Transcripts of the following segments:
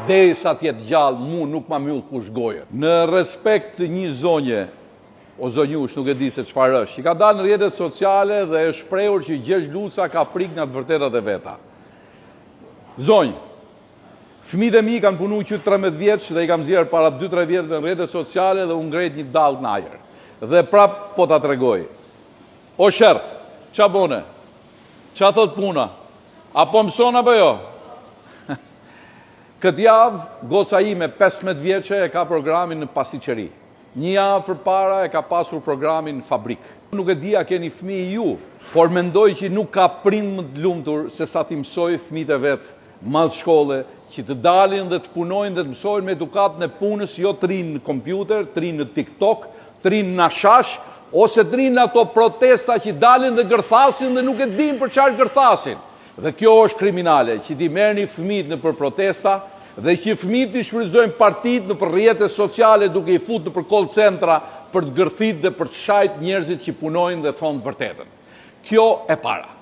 derisa t'jetë gjallë, mu nuk ma myll kush gojën. Në respekt të një zonje, o zonjush, nuk e di se çfarë është, që ka dalë në rrjetet sociale dhe e shprehur që Gjergj Luca ka frikë nga të vërtetat e veta. Zonjë, fëmijët e mi kanë punu që 13 vjeç dhe i kam zjerë para 2-3 vjetëve në rrjetet sociale dhe unë ngrejt një dallë në ajër. Dhe prap po ta tregoj. O shërë, qa bone? Qa thot puna? Apo mëson apo jo? Këtë javë, goca ime 15 vjeqe e ka programin në pasticeri. Një javë përpara e ka pasur programin në fabrik. Nuk e di a keni fëmijë ju, por mendoj që nuk ka prind më të lumtur se sa ti mësoj fëmijët e vetë mas shkolle, që të dalin dhe të punojnë dhe të mësojnë me edukatën e punës, jo të rinë në kompjuter, të rinë në TikTok, të rinë në shash, ose të rinë në ato protesta që dalin dhe gërthasin dhe nuk e din për çfarë gërthasin. Dhe kjo është kriminale, që ti merrni fëmijët në për protesta dhe që fëmijët i shfrytëzojnë partitë në për rrjete sociale duke i futur në për call centra për të gërthit dhe për të shajt njerëzit që punojnë dhe thonë të vërtetën. Kjo e para.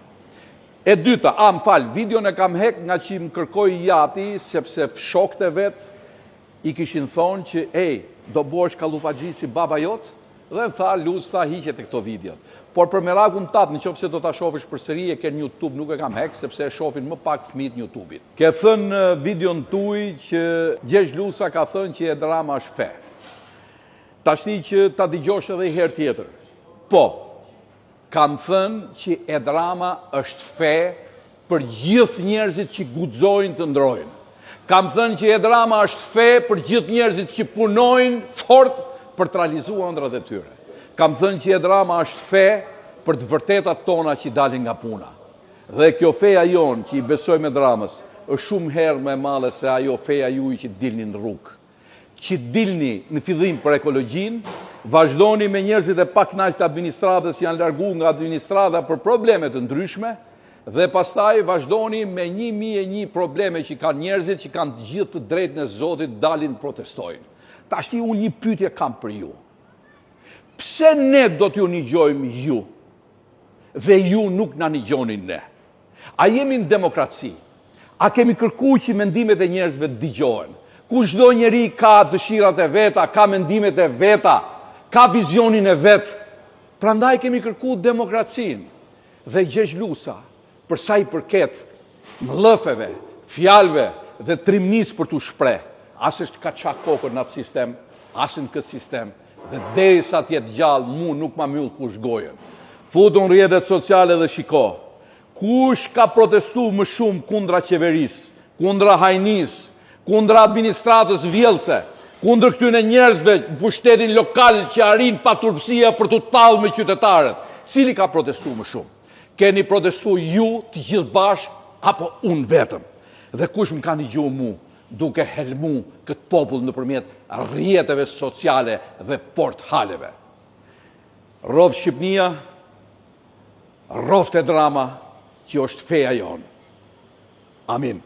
E dyta, më falë, videon e kam hek nga që më kërkoj jati, sepse shokët e vetë i kishin thonë që, do bosh kallufagji si baba jotë, dhe më tha, Luz, tha, hiqet e këto videot. Por për merakun tatë, në qofë se do të shofish përsëri, e ke në YouTube, nuk e kam hek, sepse e shofin më pak fëmijët në YouTube-it. Ke thënë në videon tuj që Gjergj Luca ka thënë që e drama është fe. Tashti që ta digjosh edhe i herë tjetër. Po, kam thënë që e drama është fe për gjithë njerëzit që guxojnë të ndrojnë. Kam thënë që e drama është fe për gjithë njerëzit që punojnë fort për të realizuar ëndrat e tyre. Kam thënë që e drama është fe për të vërtetat tona që dalin nga puna. Dhe kjo feja jonë që i besoj me dramës është shumë herë më e madhe se ajo feja juaj që dilni në rrugë. Që dilni në fillim për ekologjinë, vazhdoni me njerëzit e pakënaqë të administratës që janë larguar nga administrata për probleme të ndryshme dhe pastaj vazhdoni me 1001 probleme që kanë njerëzit që kanë të gjithë të drejtën e Zotit dalin protestojnë. Tashti unë një pyetje kam për ju. Pse ne do t'ju njohim ju dhe ju nuk na njohnin ne? A jemi në demokraci? A kemi kërkuar që mendimet e njerëzve të dëgjohen? Ku çdo njeri ka dëshirat e veta, ka mendimet e veta, ka vizionin e vet. Prandaj kemi kërkuar demokracinë. Dhe Gjergj Luca, për sa i përket mllëfeve, fjalëve dhe trimnis për t'u shpreh, as është ka qa kokën në atë sistem, as në këtë sistem, dhe derisa t'jetë gjallë, mu nuk ma myll kush gojën. Futun rrjetet sociale dhe shiko, kush ka protestu më shumë kundra qeverisë, kundra hajnisë, kundra administratës vjellse, kundër këtyne njerëzve në pushtetin lokal që arrin paturpsia për të tallë me qytetarët. Cili ka protestu më shumë? Keni protestu ju të gjithë bashkë apo unë vetëm? Dhe kush më ka ndigjuar mu duke helmu këtë popull nëpërmjet rrjeteve sociale dhe porthaleve? Rrodh Shqipnia, rrodh e drama që është feja jonë. Amin.